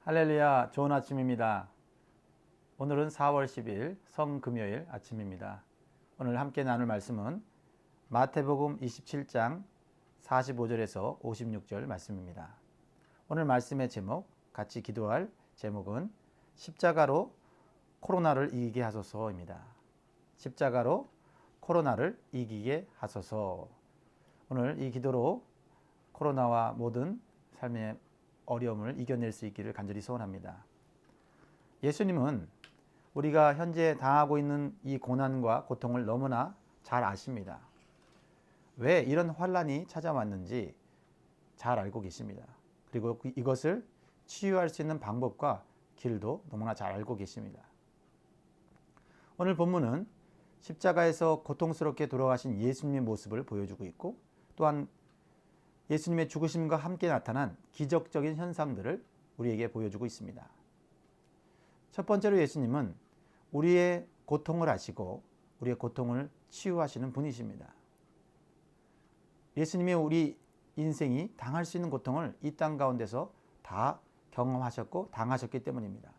할렐루야, 좋은 아침입니다. 오늘은 4월 10일 성금요일 아침입니다. 오늘 함께 나눌 말씀은 마태복음 27장 45절에서 56절 말씀입니다. 오늘 말씀의 제목, 같이 기도할 제목은 십자가로 코로나를 이기게 하소서입니다. 십자가로 코로나를 이기게 하소서. 오늘 이 기도로 코로나와 모든 삶의 어려움을 이겨낼 수 있기를 간절히 소원합니다. 예수님은 우리가 현재 당하고 있는 이 고난과 고통을 너무나 잘 아십니다. 왜 이런 환란이 찾아왔는지 잘 알고 계십니다. 그리고 이것을 치유할 수 있는 방법과 길도 너무나 잘 알고 계십니다. 오늘 본문은 십자가에서 고통스럽게 돌아가신 예수님의 모습을 보여주고 있고, 또한 예수님의 죽으심과 함께 나타난 기적적인 현상들을 우리에게 보여주고 있습니다. 첫 번째로 예수님은 우리의 고통을 아시고 우리의 고통을 치유하시는 분이십니다. 예수님이 우리 인생이 당할 수 있는 고통을 이 땅 가운데서 다 경험하셨고 당하셨기 때문입니다.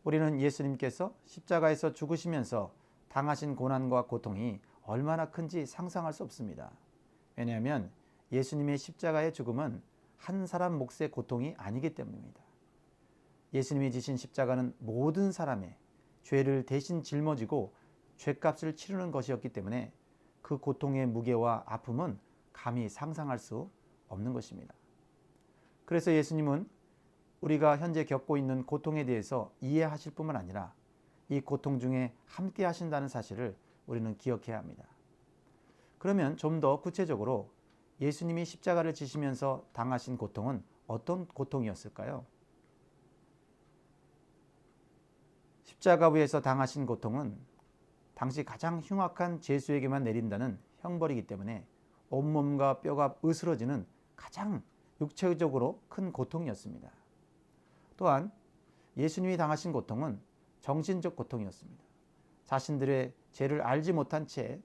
우리는 예수님께서 십자가에서 죽으시면서 당하신 고난과 고통이 얼마나 큰지 상상할 수 없습니다. 왜냐하면 예수님의 십자가의 죽음은 한 사람 몫의 고통이 아니기 때문입니다. 예수님이 지신 십자가는 모든 사람의 죄를 대신 짊어지고 죄값을 치르는 것이었기 때문에 그 고통의 무게와 아픔은 감히 상상할 수 없는 것입니다. 그래서 예수님은 우리가 현재 겪고 있는 고통에 대해서 이해하실 뿐만 아니라 이 고통 중에 함께 하신다는 사실을 우리는 기억해야 합니다. 그러면 좀 더 구체적으로 예수님이 십자가를 지시면서 당하신 고통은 어떤 고통이었을까요? 십자가 위에서 당하신 고통은 당시 가장 흉악한 죄수에게만 내린다는 형벌이기 때문에 온몸과 뼈가 으스러지는 가장 육체적으로 큰 고통이었습니다. 또한 예수님이 당하신 고통은 정신적 고통이었습니다. 자신들의 죄를 알지 못한 채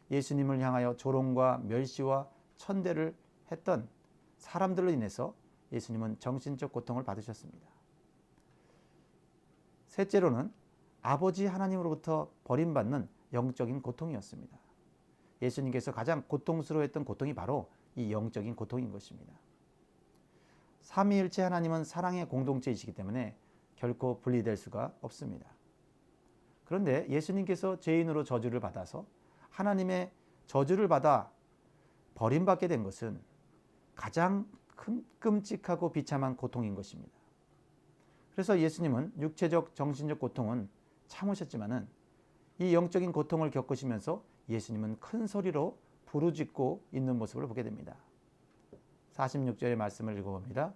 예수님을 향하여 조롱과 멸시와 천대를 했던 사람들로 인해서 예수님은 정신적 고통을 받으셨습니다. 셋째로는 아버지 하나님으로부터 버림받는 영적인 고통이었습니다. 예수님께서 가장 고통스러워했던 고통이 바로 이 영적인 고통인 것입니다. 삼위일체 하나님은 사랑의 공동체이시기 때문에 결코 분리될 수가 없습니다. 그런데 예수님께서 죄인으로 저주를 받아서 하나님의 저주를 받아 버림받게 된 것은 가장 끔찍하고 비참한 고통인 것입니다. 그래서 예수님은 육체적, 정신적 고통은 참으셨지만은 이 영적인 고통을 겪으시면서 예수님은 큰 소리로 부르짖고 있는 모습을 보게 됩니다. 46절의 말씀을 읽어봅니다.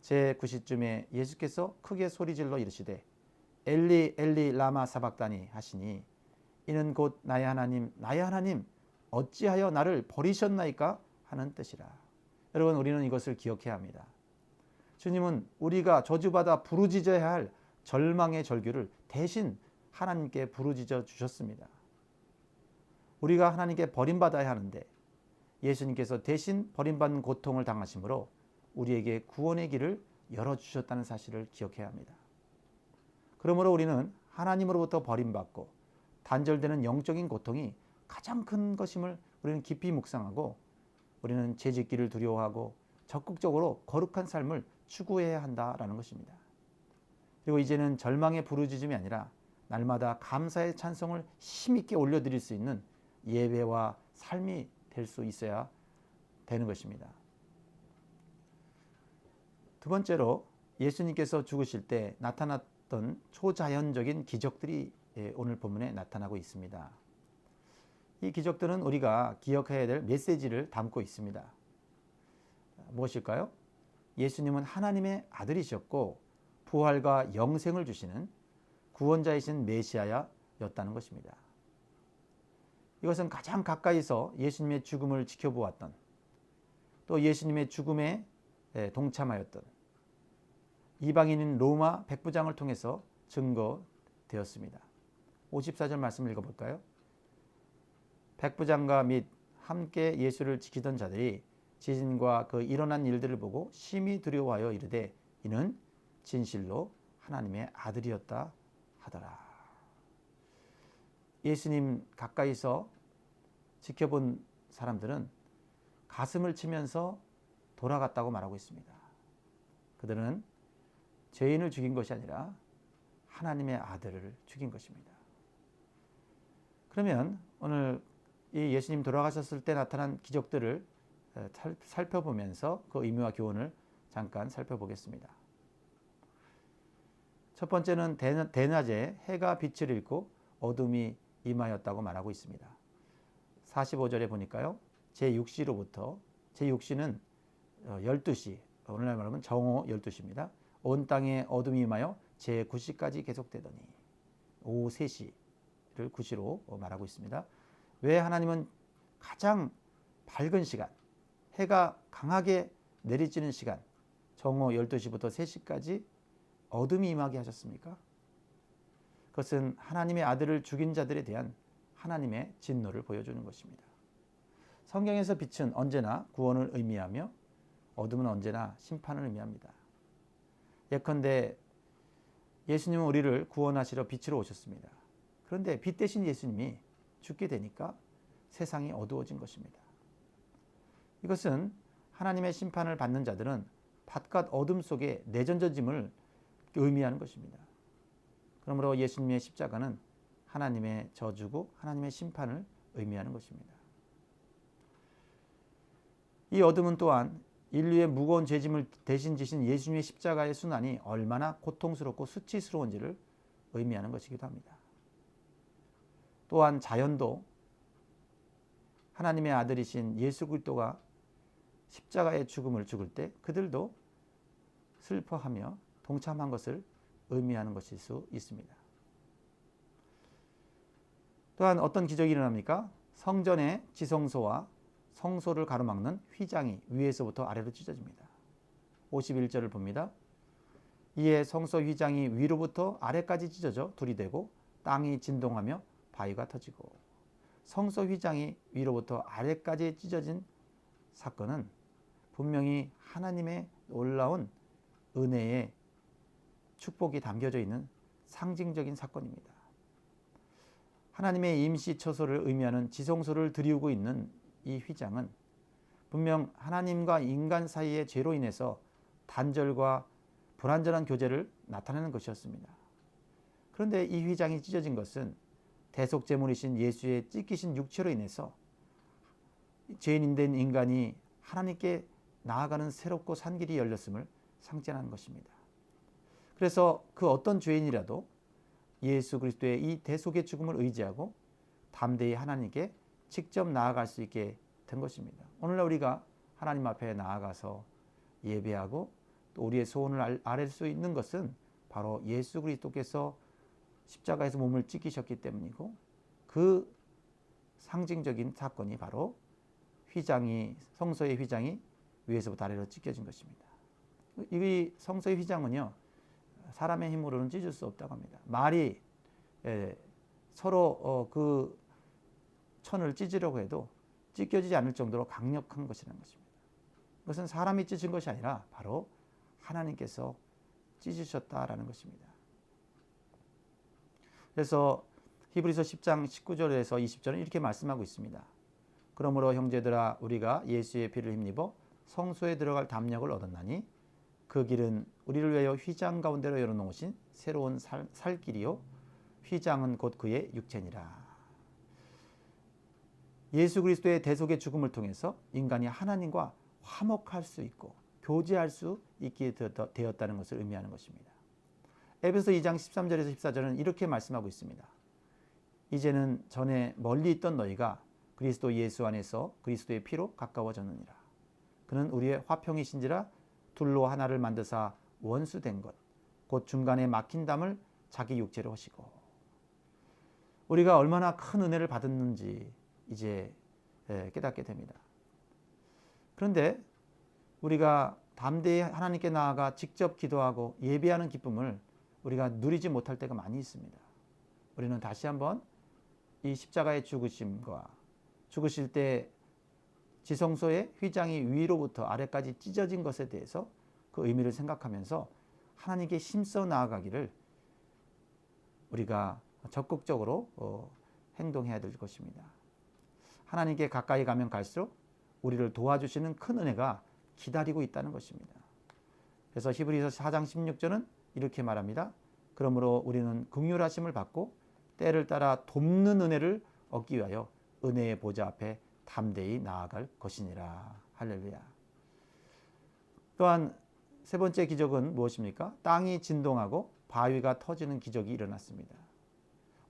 제9시쯤에 예수께서 크게 소리질러 이르시되 엘리 엘리 라마 사박다니 하시니 이는 곧 나의 하나님 어찌하여 나를 버리셨나이까 하는 뜻이라. 여러분, 우리는 이것을 기억해야 합니다. 주님은 우리가 저주받아 부르짖어야 할 절망의 절규를 대신 하나님께 부르짖어 주셨습니다. 우리가 하나님께 버림받아야 하는데 예수님께서 대신 버림받는 고통을 당하심으로 우리에게 구원의 길을 열어주셨다는 사실을 기억해야 합니다. 그러므로 우리는 하나님으로부터 버림받고 단절되는 영적인 고통이 가장 큰 것임을 우리는 깊이 묵상하고 우리는 죄짓기를 두려워하고 적극적으로 거룩한 삶을 추구해야 한다라는 것입니다. 그리고 이제는 절망의 부르짖음이 아니라 날마다 감사의 찬송을 힘있게 올려드릴 수 있는 예배와 삶이 될 수 있어야 되는 것입니다. 두 번째로 예수님께서 죽으실 때 나타났던 초자연적인 기적들이 오늘 본문에 나타나고 있습니다. 이 기적들은 우리가 기억해야 될 메시지를 담고 있습니다. 무엇일까요? 예수님은 하나님의 아들이셨고 부활과 영생을 주시는 구원자이신 메시아였다는 것입니다. 이것은 가장 가까이서 예수님의 죽음을 지켜보았던, 또 예수님의 죽음에 동참하였던 이방인인 로마 백부장을 통해서 증거되었습니다. 54절 말씀 읽어볼까요? 백부장과 및 함께 예수를 지키던 자들이 지진과 그 일어난 일들을 보고 심히 두려워하여 이르되 이는 진실로 하나님의 아들이었다 하더라. 예수님 가까이서 지켜본 사람들은 가슴을 치면서 돌아갔다고 말하고 있습니다. 그들은 죄인을 죽인 것이 아니라 하나님의 아들을 죽인 것입니다. 그러면 오늘 이 예수님 돌아가셨을 때 나타난 기적들을 살펴보면서 그 의미와 교훈을 잠깐 살펴보겠습니다. 첫 번째는 대낮에 해가 빛을 잃고 어둠이 임하였다고 말하고 있습니다. 45절에 보니까요. 제6시로부터 제6시는 12시, 오늘날 말하면 정오 12시입니다. 온 땅에 어둠이 임하여 제9시까지 계속되더니 오후 3시를 9시로 말하고 있습니다. 왜 하나님은 가장 밝은 시간, 해가 강하게 내리쬐는 시간, 정오 12시부터 3시까지 어둠이 임하게 하셨습니까? 그것은 하나님의 아들을 죽인 자들에 대한 하나님의 진노를 보여주는 것입니다. 성경에서 빛은 언제나 구원을 의미하며 어둠은 언제나 심판을 의미합니다. 예컨대 예수님은 우리를 구원하시러 빛으로 오셨습니다. 그런데 빛 대신 예수님이 죽게 되니까 세상이 어두워진 것입니다. 이것은 하나님의 심판을 받는 자들은 바깥 어둠 속에 내던져짐을 의미하는 것입니다. 그러므로 예수님의 십자가는 하나님의 저주고 하나님의 심판을 의미하는 것입니다. 이 어둠은 또한 인류의 무거운 죄짐을 대신 지신 예수님의 십자가의 순환이 얼마나 고통스럽고 수치스러운지를 의미하는 것이기도 합니다. 또한 자연도 하나님의 아들이신 예수 그리스도가 십자가의 죽음을 죽을 때 그들도 슬퍼하며 동참한 것을 의미하는 것일 수 있습니다. 또한 어떤 기적이 일어납니까? 성전의 지성소와 성소를 가로막는 휘장이 위에서부터 아래로 찢어집니다. 51절을 봅니다. 이에 성소 휘장이 위로부터 아래까지 찢어져 둘이 되고 땅이 진동하며 바위가 터지고. 성소 휘장이 위로부터 아래까지 찢어진 사건은 분명히 하나님의 놀라운 은혜의 축복이 담겨져 있는 상징적인 사건입니다. 하나님의 임시 처소를 의미하는 지성소를 드리우고 있는 이 휘장은 분명 하나님과 인간 사이의 죄로 인해서 단절과 불완전한 교제를 나타내는 것이었습니다. 그런데 이 휘장이 찢어진 것은 대속제물이신 예수의 찢기신 육체로 인해서 죄인인 된 인간이 하나님께 나아가는 새롭고 산 길이 열렸음을 상징하는 것입니다. 그래서 그 어떤 죄인이라도 예수 그리스도의 이 대속의 죽음을 의지하고 담대히 하나님께 직접 나아갈 수 있게 된 것입니다. 오늘날 우리가 하나님 앞에 나아가서 예배하고 또 우리의 소원을 아뢰 수 있는 것은 바로 예수 그리스도께서 십자가에서 몸을 찢기셨기 때문이고 그 상징적인 사건이 바로 성소의 휘장이 위에서부터 아래로 찢겨진 것입니다. 이 성소의 휘장은요, 사람의 힘으로는 찢을 수 없다고 합니다. 말이 서로 그 천을 찢으려고 해도 찢겨지지 않을 정도로 강력한 것이라는 것입니다. 그것은 사람이 찢은 것이 아니라 바로 하나님께서 찢으셨다라는 것입니다. 그래서 히브리서 10장 19절에서 20절은 이렇게 말씀하고 있습니다. 그러므로 형제들아 우리가 예수의 피를 힘입어 성소에 들어갈 담력을 얻었나니 그 길은 우리를 위하여 휘장 가운데로 열어놓으신 새로운 살 길이요 휘장은 곧 그의 육체니라. 예수 그리스도의 대속의 죽음을 통해서 인간이 하나님과 화목할 수 있고 교제할 수 있게 되었다는 것을 의미하는 것입니다. 에베소 2장 13절에서 14절은 이렇게 말씀하고 있습니다. 이제는 전에 멀리 있던 너희가 그리스도 예수 안에서 그리스도의 피로 가까워졌느니라. 그는 우리의 화평이신지라 둘로 하나를 만드사 원수된 것 곧 중간에 막힌 담을 자기 육체로 하시고. 우리가 얼마나 큰 은혜를 받았는지 이제 깨닫게 됩니다. 그런데 우리가 담대히 하나님께 나아가 직접 기도하고 예배하는 기쁨을 우리가 누리지 못할 때가 많이 있습니다. 우리는 다시 한번 이 십자가의 죽으심과 죽으실 때 지성소의 휘장이 위로부터 아래까지 찢어진 것에 대해서 그 의미를 생각하면서 하나님께 힘써 나아가기를 우리가 적극적으로 행동해야 될 것입니다. 하나님께 가까이 가면 갈수록 우리를 도와주시는 큰 은혜가 기다리고 있다는 것입니다. 그래서 히브리서 4장 16절은 이렇게 말합니다. 그러므로 우리는 긍휼하심을 받고 때를 따라 돕는 은혜를 얻기 위하여 은혜의 보좌 앞에 담대히 나아갈 것이니라. 할렐루야. 또한 세 번째 기적은 무엇입니까? 땅이 진동하고 바위가 터지는 기적이 일어났습니다.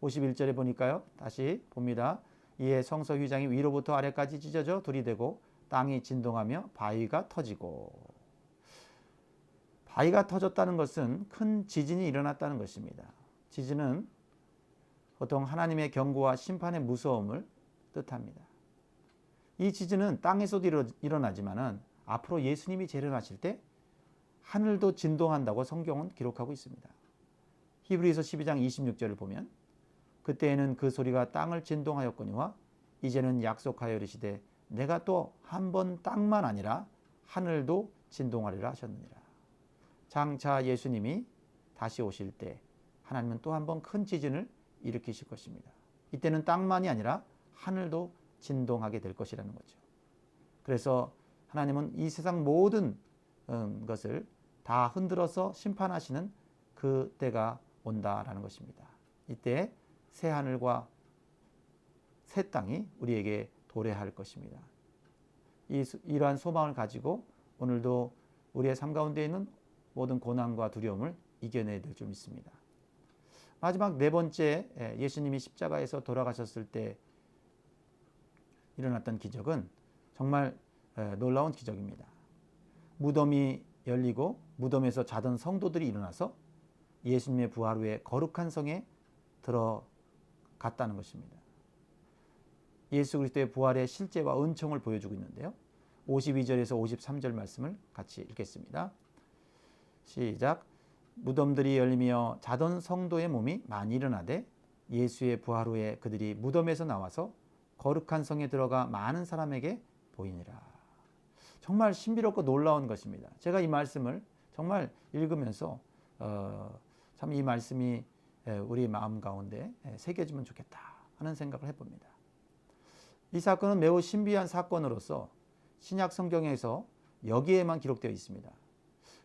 51절에 보니까요. 다시 봅니다. 이에 성서 휘장이 위로부터 아래까지 찢어져 들이대고 땅이 진동하며 바위가 터지고. 바위가 터졌다는 것은 큰 지진이 일어났다는 것입니다. 지진은 보통 하나님의 경고와 심판의 무서움을 뜻합니다. 이 지진은 땅에서도 일어나지만 앞으로 예수님이 재림하실 때 하늘도 진동한다고 성경은 기록하고 있습니다. 히브리서 12장 26절을 보면 그때에는 그 소리가 땅을 진동하였거니와 이제는 약속하여 이르시되 내가 또 한 번 땅만 아니라 하늘도 진동하리라 하셨느니라. 장차 예수님이 다시 오실 때 하나님은 또 한 번 큰 지진을 일으키실 것입니다. 이때는 땅만이 아니라 하늘도 진동하게 될 것이라는 거죠. 그래서 하나님은 이 세상 모든 것을 다 흔들어서 심판하시는 그 때가 온다라는 것입니다. 이때 새 하늘과 새 땅이 우리에게 도래할 것입니다. 이러한 소망을 가지고 오늘도 우리의 삶 가운데 있는 모든 고난과 두려움을 이겨내야 될 줄 믿습니다. 마지막 네 번째, 예수님이 십자가에서 돌아가셨을 때 일어났던 기적은 정말 놀라운 기적입니다. 무덤이 열리고 무덤에서 자던 성도들이 일어나서 예수님의 부활 후에 거룩한 성에 들어갔다는 것입니다. 예수 그리스도의 부활의 실제와 은총을 보여주고 있는데요. 52절에서 53절 말씀을 같이 읽겠습니다. 시작. 무덤들이 열리며 자던 성도의 몸이 많이 일어나되 예수의 부활 후에 그들이 무덤에서 나와서 거룩한 성에 들어가 많은 사람에게 보이니라. 정말 신비롭고 놀라운 것입니다. 제가 이 말씀을 정말 읽으면서 참 이 말씀이 우리 마음 가운데 새겨지면 좋겠다 하는 생각을 해봅니다. 이 사건은 매우 신비한 사건으로서 신약 성경에서 여기에만 기록되어 있습니다.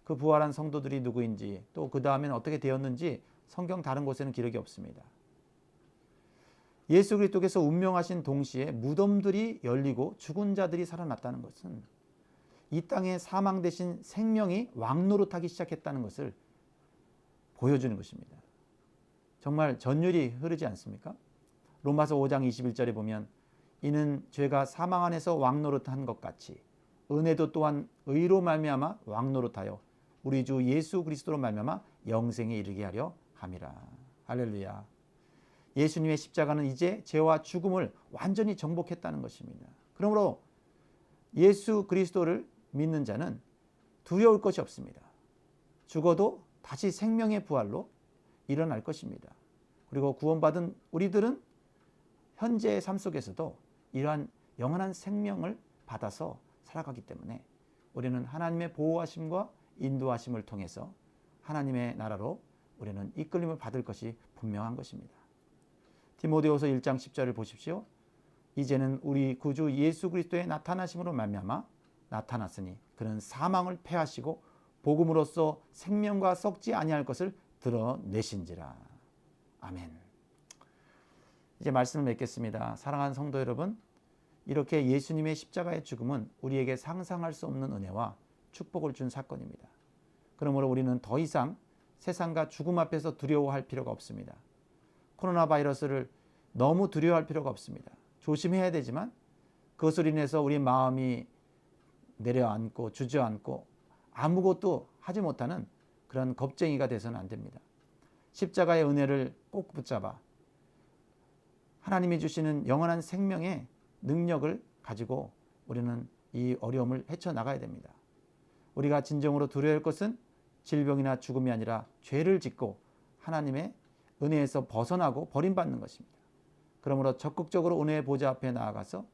그 부활한 성도들이 누구인지 또 그 다음에는 어떻게 되었는지 성경 다른 곳에는 기록이 없습니다. 예수 그리스도께서 운명하신 동시에 무덤들이 열리고 죽은 자들이 살아났다는 것은 이 땅에 사망 대신 생명이 왕노릇하기 시작했다는 것을 보여주는 것입니다. 정말 전율이 흐르지 않습니까? 로마서 5장 21절에 보면 이는 죄가 사망 안에서 왕노릇한 것 같이 은혜도 또한 의로 말미암아 왕노릇하여 우리 주 예수 그리스도로 말미암아 영생에 이르게 하려 함이라. 할렐루야. 예수님의 십자가는 이제 죄와 죽음을 완전히 정복했다는 것입니다. 그러므로 예수 그리스도를 믿는 자는 두려울 것이 없습니다. 죽어도 다시 생명의 부활로 일어날 것입니다. 그리고 구원받은 우리들은 현재의 삶 속에서도 이러한 영원한 생명을 받아서 살아가기 때문에 우리는 하나님의 보호하심과 인도하심을 통해서 하나님의 나라로 우리는 이끌림을 받을 것이 분명한 것입니다. 디모데후서 1장 10절을 보십시오. 이제는 우리 구주 예수 그리스도의 나타나심으로 말미암아 나타났으니 그는 사망을 패하시고 복음으로써 생명과 썩지 아니할 것을 드러내신지라. 아멘. 이제 말씀을 맺겠습니다. 사랑하는 성도 여러분, 이렇게 예수님의 십자가의 죽음은 우리에게 상상할 수 없는 은혜와 축복을 준 사건입니다. 그러므로 우리는 더 이상 세상과 죽음 앞에서 두려워할 필요가 없습니다. 코로나 바이러스를 너무 두려워할 필요가 없습니다. 조심해야 되지만 그것을 인해서 우리 마음이 내려앉고 주저앉고 아무것도 하지 못하는 그런 겁쟁이가 돼서는 안 됩니다. 십자가의 은혜를 꼭 붙잡아 하나님이 주시는 영원한 생명의 능력을 가지고 우리는 이 어려움을 헤쳐나가야 됩니다. 우리가 진정으로 두려워할 것은 질병이나 죽음이 아니라 죄를 짓고 하나님의 은혜에서 벗어나고 버림받는 것입니다. 그러므로 적극적으로 은혜의 보좌 앞에 나아가서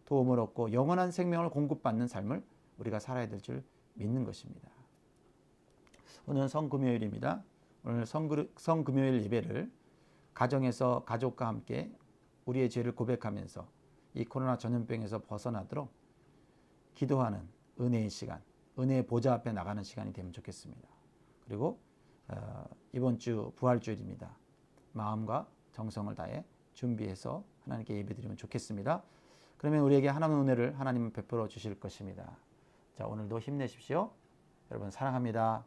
도움을 얻고 영원한 생명을 공급받는 삶을 우리가 살아야 될 줄 믿는 것입니다. 오늘 성금요일입니다. 오늘 성금요일 예배를 가정에서 가족과 함께 우리의 죄를 고백하면서 이 코로나 전염병에서 벗어나도록 기도하는 은혜의 시간, 은혜의 보좌 앞에 나가는 시간이 되면 좋겠습니다. 그리고 이번 주 부활주일입니다. 마음과 정성을 다해 준비해서 하나님께 예배드리면 좋겠습니다. 그러면 우리에게 하나님의 은혜를 하나님은 베풀어 주실 것입니다. 자, 오늘도 힘내십시오. 여러분 사랑합니다.